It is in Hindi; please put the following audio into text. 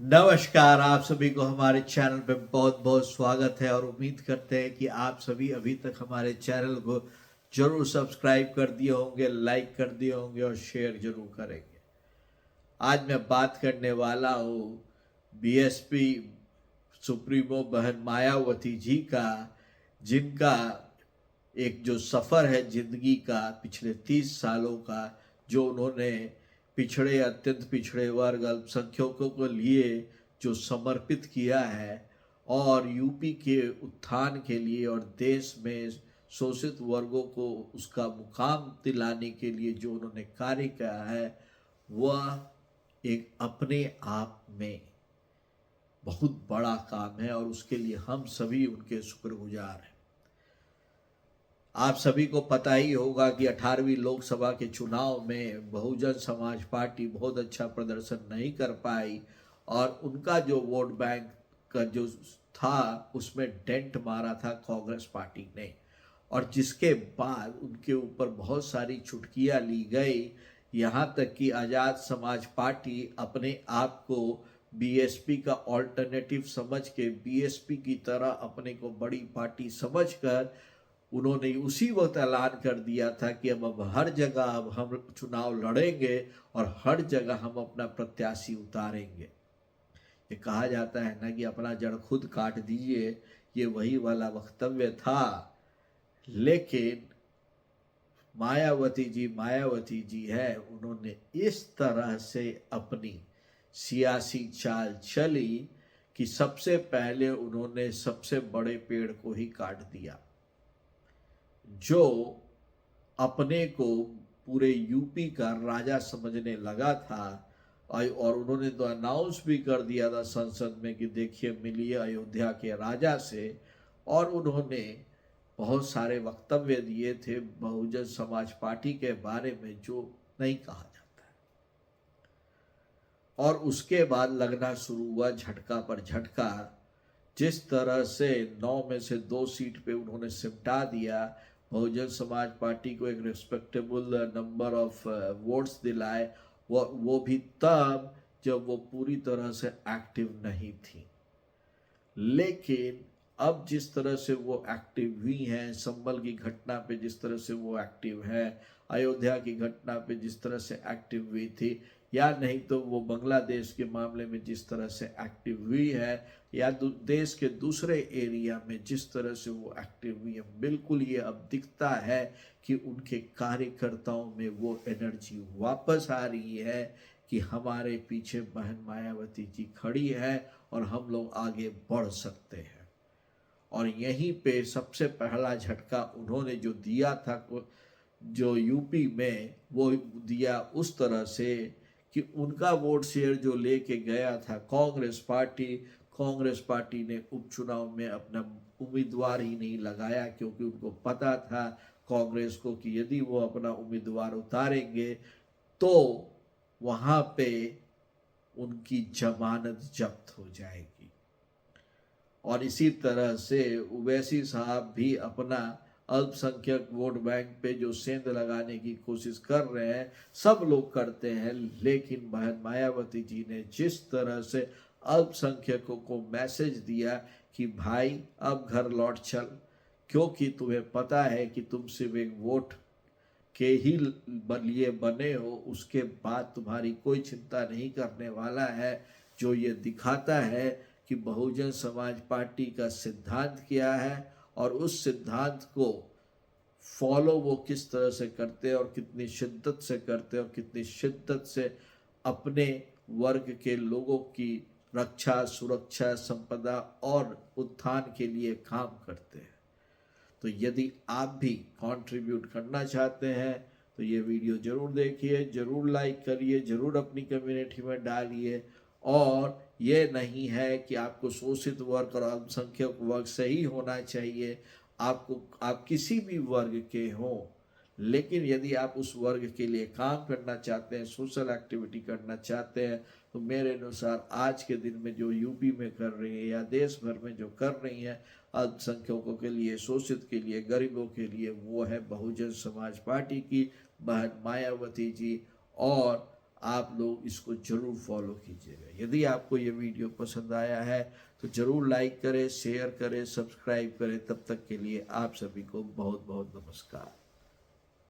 नमस्कार, आप सभी को हमारे चैनल पे बहुत बहुत स्वागत है और उम्मीद करते हैं कि आप सभी अभी तक हमारे चैनल को जरूर सब्सक्राइब कर दिए होंगे, लाइक कर दिए होंगे और शेयर जरूर करेंगे। आज मैं बात करने वाला हूँ बीएसपी सुप्रीमो बहन मायावती जी का, जिनका एक जो सफ़र है जिंदगी का पिछले 30 सालों का, जो उन्होंने पिछड़े अत्यंत पिछड़े वर्ग अल्पसंख्यकों को लिए जो समर्पित किया है और यूपी के उत्थान के लिए और देश में शोषित वर्गों को उसका मुकाम दिलाने के लिए जो उन्होंने कार्य किया है, वह एक अपने आप में बहुत बड़ा काम है और उसके लिए हम सभी उनके शुक्रगुजार हैं। आप सभी को पता ही होगा कि 18वीं लोकसभा के चुनाव में बहुजन समाज पार्टी बहुत अच्छा प्रदर्शन नहीं कर पाई और उनका जो वोट बैंक का जो था उसमें डेंट मारा था कांग्रेस पार्टी ने, और जिसके बाद उनके ऊपर बहुत सारी चुटकियां ली गई। यहाँ तक कि आज़ाद समाज पार्टी अपने आप को बीएसपी का ऑल्टरनेटिव समझ के बीएसपी की तरह अपने को बड़ी पार्टी समझकर उन्होंने उसी वक्त ऐलान कर दिया था कि अब हर जगह अब हम चुनाव लड़ेंगे और हर जगह हम अपना प्रत्याशी उतारेंगे। ये कहा जाता है ना कि अपना जड़ खुद काट दीजिए, ये वही वाला वक्तव्य था। लेकिन मायावती जी है, उन्होंने इस तरह से अपनी सियासी चाल चली कि सबसे पहले उन्होंने सबसे बड़े पेड़ को ही काट दिया, जो अपने को पूरे यूपी का राजा समझने लगा था। और उन्होंने तो अनाउंस भी कर दिया था संसद में कि देखिए मिलिए अयोध्या के राजा से। और उन्होंने बहुत सारे वक्तव्य दिए थे बहुजन समाज पार्टी के बारे में जो नहीं कहा जाता है। और उसके बाद लगना शुरू हुआ झटका पर झटका। जिस तरह से 9 में से 2 सीट पे उन्होंने सिमटा दिया, बहुजन समाज पार्टी को एक रिस्पेक्टेबल नंबर ऑफ वोट्स दिलाए, वो भी तब जब वो पूरी तरह से एक्टिव नहीं थी। लेकिन अब जिस तरह से वो एक्टिव हुई हैं, संभल की घटना पे जिस तरह से वो एक्टिव है, अयोध्या की घटना पे जिस तरह से एक्टिव हुई थी, या नहीं तो वो बांग्लादेश के मामले में जिस तरह से एक्टिव हुई है, या देश के दूसरे एरिया में जिस तरह से वो एक्टिव हुई है, बिल्कुल ये अब दिखता है कि उनके कार्यकर्ताओं में वो एनर्जी वापस आ रही है कि हमारे पीछे बहन मायावती जी खड़ी है और हम लोग आगे बढ़ सकते हैं। और यहीं पे सबसे पहला झटका उन्होंने जो दिया था, जो यूपी में वो दिया उस तरह से कि उनका वोट शेयर जो लेके गया था कांग्रेस पार्टी ने उपचुनाव में अपना उम्मीदवार ही नहीं लगाया, क्योंकि उनको पता था कांग्रेस को कि यदि वो अपना उम्मीदवार उतारेंगे तो वहां पे उनकी जमानत जब्त हो जाएगी। और इसी तरह से उवैसी साहब भी अपना अल्पसंख्यक वोट बैंक पे जो सेंध लगाने की कोशिश कर रहे हैं, सब लोग करते हैं, लेकिन बहन मायावती जी ने जिस तरह से अल्पसंख्यकों को मैसेज दिया कि भाई अब घर लौट चल, क्योंकि तुम्हें पता है कि तुम सिर्फ एक वोट के ही लिए बने हो, उसके बाद तुम्हारी कोई चिंता नहीं करने वाला है। जो ये दिखाता है कि बहुजन समाज पार्टी का सिद्धांत क्या है और उस सिद्धांत को फॉलो वो किस तरह से करते हैं और कितनी शिद्दत से करते हैं और कितनी शिद्दत से अपने वर्ग के लोगों की रक्षा, सुरक्षा, संपदा और उत्थान के लिए काम करते हैं। तो यदि आप भी कंट्रीब्यूट करना चाहते हैं तो ये वीडियो जरूर देखिए, जरूर लाइक करिए, जरूर अपनी कम्युनिटी में डालिए। और ये नहीं है कि आपको शोषित वर्ग और अल्पसंख्यक वर्ग से ही होना चाहिए, आप किसी भी वर्ग के हों, लेकिन यदि आप उस वर्ग के लिए काम करना चाहते हैं, सोशल एक्टिविटी करना चाहते हैं, तो मेरे अनुसार आज के दिन में जो यूपी में कर रही है या देश भर में जो कर रही है अल्पसंख्यकों के लिए, शोषित के लिए, गरीबों के लिए, वो है बहुजन समाज पार्टी की बहन मायावती जी। और आप लोग इसको जरूर फॉलो कीजिएगा। यदि आपको ये वीडियो पसंद आया है तो जरूर लाइक करें, शेयर करें, सब्सक्राइब करें। तब तक के लिए आप सभी को बहुत बहुत नमस्कार।